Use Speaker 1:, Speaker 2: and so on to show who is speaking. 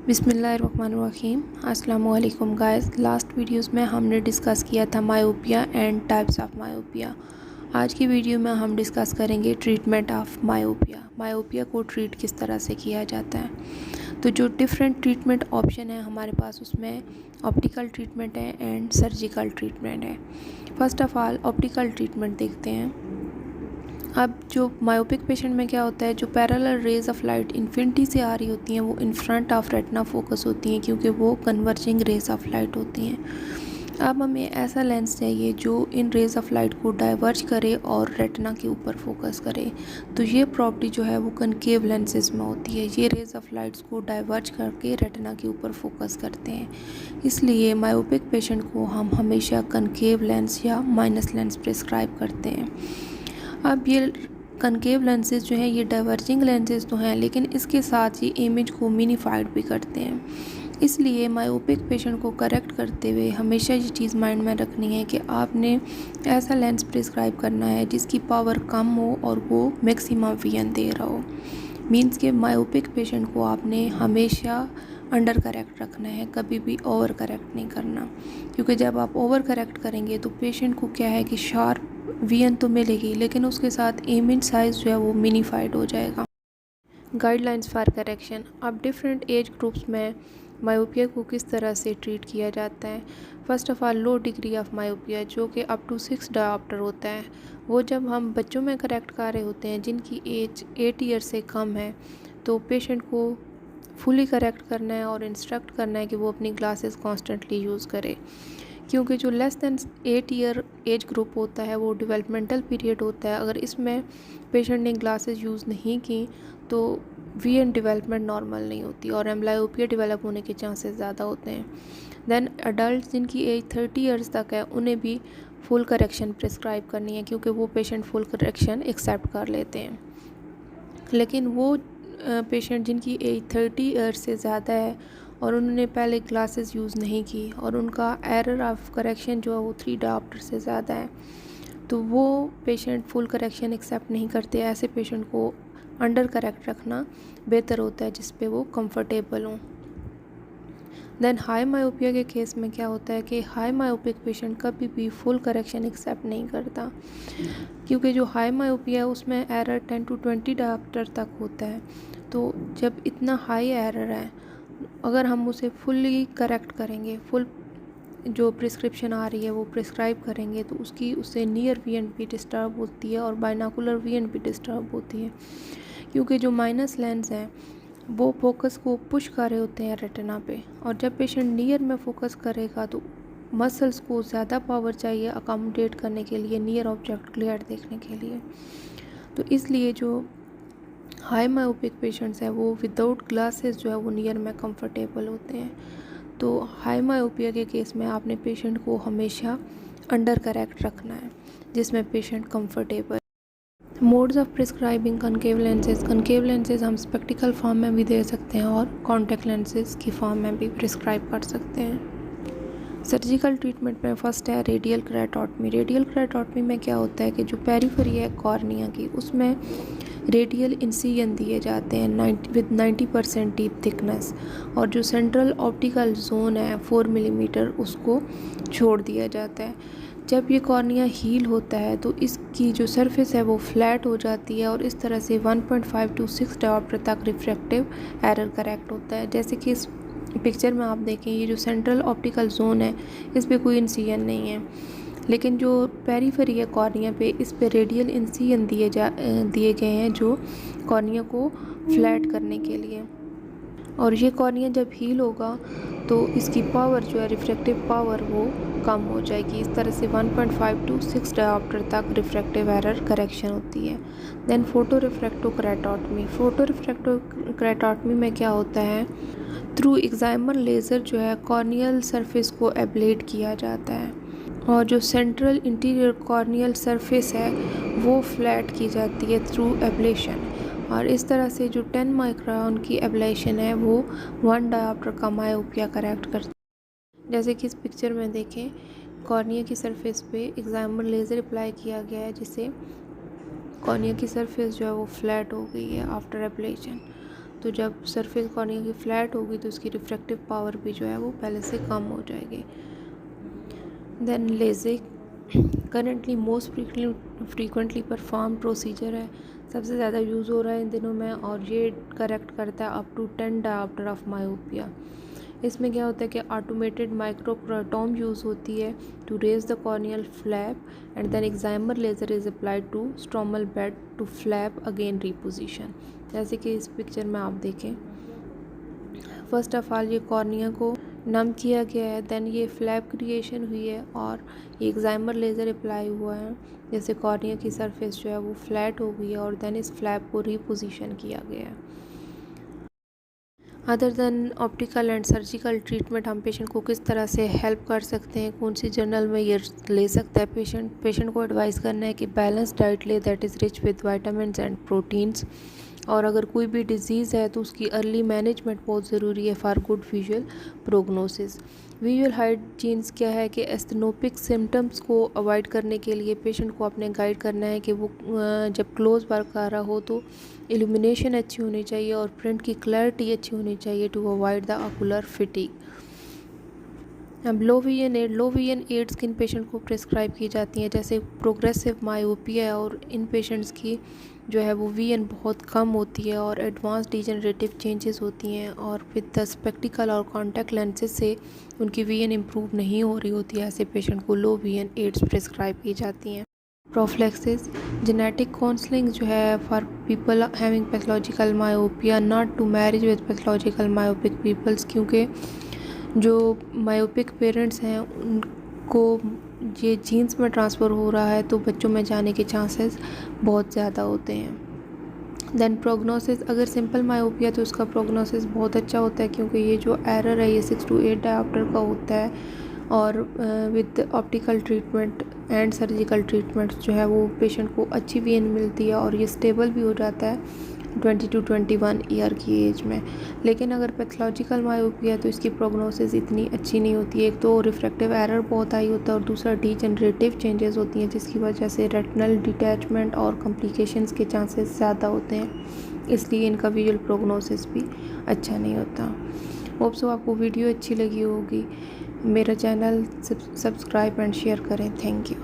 Speaker 1: बिस्मिल्लाहिर्रहमानिर्रहीम। अस्सलाम वालेकुम गाइस। लास्ट वीडियोस में हमने डिस्कस किया था myopia and types of myopia. आज की वीडियो में हम डिस्कस करेंगे ट्रीटमेंट ऑफ मायोपिया। मायोपिया को ट्रीट किस तरह से किया जाता है। तो जो डिफरेंट ट्रीटमेंट ऑप्शन है हमारे पास, उसमें ऑप्टिकल ट्रीटमेंट है एंड सर्जिकल ट्रीटमेंट है। First of all optical treatment देखते हैं। अब जो मायोपिक पेशेंट में क्या होता है, जो parallel raise of light infinity से आ रही होती हैं वो in front of retina focus होती हैं, क्योंकि वो कन्वर्जिंग रेज ऑफ लाइट होती हैं। अब हमें ऐसा लेंस चाहिए जो इन रेज ऑफ लाइट को डाइवर्ज करे और रेटिना के ऊपर फोकस करे। तो ये प्रॉपर्टी जो है वो कनकेव लेंसेज में होती है। ये रेज ऑफ लाइट्स को डाइवर्ज करके रेटिना के ऊपर फोकस करते हैं। इसलिए मायोपिक पेशेंट को हम हमेशा कनकेव लेंस या माइनस लेंस प्रिस्क्राइब करते हैं। अब ये कनकेव लेंसेज जो हैं ये डाइवर्जिंग लेंसेज तो हैं, लेकिन इसके साथ ये इमेज को मिनीफाइड भी करते हैं। इसलिए मायोपिक पेशेंट को करेक्ट करते हुए हमेशा ये चीज़ माइंड में रखनी है कि आपने ऐसा लेंस प्रिस्क्राइब करना है जिसकी पावर कम हो और वो मैक्सिमम विजन दे रहा हो। मीन्स के मायोपिक पेशेंट को आपने हमेशा अंडर करेक्ट रखना है, कभी भी ओवर करेक्ट नहीं करना, क्योंकि जब आप ओवर करेक्ट करेंगे तो पेशेंट को क्या है कि शार्प विजन तो मिलेगी, लेकिन उसके साथ इमेज साइज़ जो है वो मिनीफाइड हो जाएगा। Guidelines for correction. अब डिफरेंट एज ग्रुप्स में मायोपिया को किस तरह से ट्रीट किया जाता है। First of all low degree of myopia, जो कि अप टू 6 डायोप्टर होता है, वो जब हम बच्चों में करेक्ट कर रहे होते हैं जिनकी एज 8 ईयर से कम है, तो पेशेंट को फुली करेक्ट करना है और इंस्ट्रक्ट करना है कि वो अपनी ग्लासेस कॉन्स्टेंटली यूज़ करे, क्योंकि जो less than 8 year age group होता है वो डेवलपमेंटल पीरियड होता है। अगर इसमें पेशेंट ने ग्लासेस यूज़ नहीं की तो विजन डेवलपमेंट नॉर्मल नहीं होती और एम्ब्लायोपिया डेवलप होने के चांसेस ज़्यादा होते हैं। देन अडल्ट जिनकी एज 30 ईयर्स तक है उन्हें भी फुल करेक्शन प्रिस्क्राइब करनी है, क्योंकि वो पेशेंट फुल करेक्शन एक्सेप्ट कर लेते हैं। लेकिन वो पेशेंट जिनकी एज 30 ईयर्स से ज़्यादा है और उन्होंने पहले ग्लासेस यूज़ नहीं की और उनका एरर ऑफ करेक्शन जो है वो 3 डायोप्टर से ज़्यादा है, तो वो पेशेंट फुल करेक्शन एक्सेप्ट नहीं करते। ऐसे पेशेंट को अंडर करेक्ट रखना बेहतर होता है, जिस पे वो कंफर्टेबल हों। देन हाई मायोपिया के केस में क्या होता है कि हाई मायोपिक पेशेंट कभी भी फुल करेक्शन एक्सेप्ट नहीं करता, क्योंकि जो हाई मायोपिया है उसमें एरर 10 to 20 डायोप्टर तक होता है। तो जब इतना हाई एरर है, अगर हम उसे फुल्ली करेक्ट करेंगे, फुल जो प्रिस्क्रिप्शन आ रही है वो प्रिस्क्राइब करेंगे, तो उससे नियर विजन भी डिस्टर्ब होती है और बाइनोकुलर विजन भी डिस्टर्ब होती है, क्योंकि जो माइनस लेंस है वो फोकस को पुश कर रहे होते हैं रेटिना पे, और जब पेशेंट नियर में फोकस करेगा तो मसल्स को ज़्यादा पावर चाहिए अकोमोडेट करने के लिए, नियर ऑब्जेक्ट क्लियर देखने के लिए। तो इसलिए जो हाई मायोपिक पेशेंट्स हैं वो विदाउट ग्लासेस जो है वो नियर में कंफर्टेबल होते हैं। तो हाई मायोपिया के केस में आपने पेशेंट को हमेशा अंडर करेक्ट रखना है, जिसमें patient comfortable. Modes of prescribing concave lenses. Concave lenses हम स्पेक्टिकल फॉर्म में भी दे सकते हैं और कॉन्टैक्ट लेंसेज की फॉर्म में भी प्रिस्क्राइब कर सकते हैं। सर्जिकल ट्रीटमेंट में फर्स्ट है रेडियल केराटोटमी। रेडियल केराटोटमी में क्या होता है कि जो पेरिफेरी है कॉर्निया की, उसमें रेडियल इंसिजन दिए जाते हैं विद 90% डीप थिकनेस, और जो सेंट्रल ऑप्टिकल जोन है 4 मिलीमीटर उसको छोड़ दिया जाता है। जब ये कॉर्निया हील होता है तो इसकी जो सरफेस है वो फ्लैट हो जाती है और इस तरह से 1.5 to 6 डायोप्टर तक रिफ्रैक्टिव एरर करेक्ट होता है। जैसे कि इस पिक्चर में आप देखें, ये जो सेंट्रल ऑप्टिकल जोन है इस पर कोई इंसिजन नहीं है, लेकिन जो पेरिफेरी है कॉर्निया पे, इस पे रेडियल इंसिजन दिए गए हैं जो कॉर्निया को फ्लैट करने के लिए। और ये कॉर्निया जब हील होगा तो इसकी पावर जो है रिफ्रैक्टिव पावर वो कम हो जाएगी। इस तरह से 1.5 to 6 डायोप्टर तक रिफ्रैक्टिव एरर करेक्शन होती है। Then photo refractive keratotomy. Photo refractive keratotomy में क्या होता है, थ्रू एक्साइमर लेज़र जो है कॉर्नियल सरफेस को एब्लेट किया जाता है और जो सेंट्रल इंटीरियर कॉर्नियल सरफेस है वो फ्लैट की जाती है थ्रू एब्लेशन, और इस तरह से जो 10 माइक्रोन की एब्लेशन है वो 1 डायोप्टर का मायोपिया करेक्ट करती है। जैसे कि इस पिक्चर में देखें, कॉर्निया की सरफेस पे एक्साइमर लेज़र अप्लाई किया गया है, जिससे कॉर्निया की सरफेस जो है वो फ्लैट हो गई है आफ्टर एब्लेशन। तो जब सरफेस कॉर्निया की फ्लैट होगी तो उसकी रिफ्रैक्टिव पावर भी जो है वो पहले से कम हो जाएगी। Then LASIK currently most frequently perform procedure है, सबसे ज़्यादा यूज़ हो रहा है इन दिनों में, और ये करेक्ट करता है अप टू 10 डायऑप्टर ऑफ मायोपिया। इसमें क्या होता है कि ऑटोमेटेड माइक्रोक्रोटोम यूज़ होती है to raise the corneal flap and then excimer laser is applied to stromal bed to flap again reposition. जैसे कि इस पिक्चर में आप देखें, फर्स्ट ऑफ ऑल ये कॉर्निया को नम किया गया है, देन ये फ्लैप क्रिएशन हुई है और ये एक्साइमर लेज़र अप्लाई हुआ है, जैसे कॉर्निया की सरफेस जो है वो फ्लैट हो गई है और देन इस फ्लैप को रिपोजिशन किया गया है। Other than optical and surgical treatment हम पेशेंट को किस तरह से हेल्प कर सकते हैं, कौन सी जर्नल में ये ले सकता है पेशेंट को एडवाइस करना है कि बैलेंस डाइट ले that is rich with vitamins and proteins, और अगर कोई भी डिजीज़ है तो उसकी अर्ली मैनेजमेंट बहुत ज़रूरी है for good visual prognosis. Visual hygienes क्या है कि एस्थेनोपिक सिम्टम्स को अवॉइड करने के लिए पेशेंट को अपने गाइड करना है कि वो जब क्लोज वर्क आ रहा हो तो इल्यूमिनेशन अच्छी होनी चाहिए और प्रिंट की क्लैरिटी अच्छी होनी चाहिए टू अवॉइड द ऑकुलर फिटिग। अब लो विजन एड्स किन पेशेंट को प्रिस्क्राइब की जाती हैं, जैसे प्रोग्रेसिव मायोपिया है और इन पेशेंट्स की जो है वो विजन बहुत कम होती है और एडवांस डिजेनरेटिव चेंजेस होती हैं और विद द स्पेक्टिकल और कॉन्टैक्ट लेंसेज से उनकी विजन इम्प्रूव नहीं हो रही होती है, ऐसे पेशेंट को लो विजन एड्स प्रिस्क्राइब की जाती हैं। प्रोफ्लेक्सिस जेनेटिक काउंसलिंग जो है for people having pathological myopia, not to marriage with pathological myopic peoples, क्योंकि जो मायोपिक पेरेंट्स हैं उनको ये जीन्स में ट्रांसफ़र हो रहा है तो बच्चों में जाने के चांसेस बहुत ज़्यादा होते हैं। देन प्रोग्नोसिस, अगर सिंपल मायोपिया तो उसका प्रोग्नोसिस बहुत अच्छा होता है क्योंकि ये जो एरर है ये 6 to 8 डायऑप्टर का होता है, और with optical treatment and surgical treatment जो है वो पेशेंट को अच्छी विजन मिलती है और ये स्टेबल भी हो जाता है 20 to 21 ईयर की एज में। लेकिन अगर पैथोलॉजिकल मायोपिया तो इसकी प्रोग्नोसिस इतनी अच्छी नहीं होती है, एक तो रिफ्रैक्टिव एरर बहुत हाई होता है और दूसरा डीजनरेटिव चेंजेस होती हैं जिसकी वजह से रेटिनल डिटैचमेंट और कॉम्प्लिकेशंस के चांसेस ज़्यादा होते हैं, इसलिए इनका विजुअल प्रोग्नोसिस भी अच्छा नहीं होता। होप सो आपको वीडियो अच्छी लगी होगी। मेरा चैनल सब्सक्राइब एंड शेयर करें। Thank you.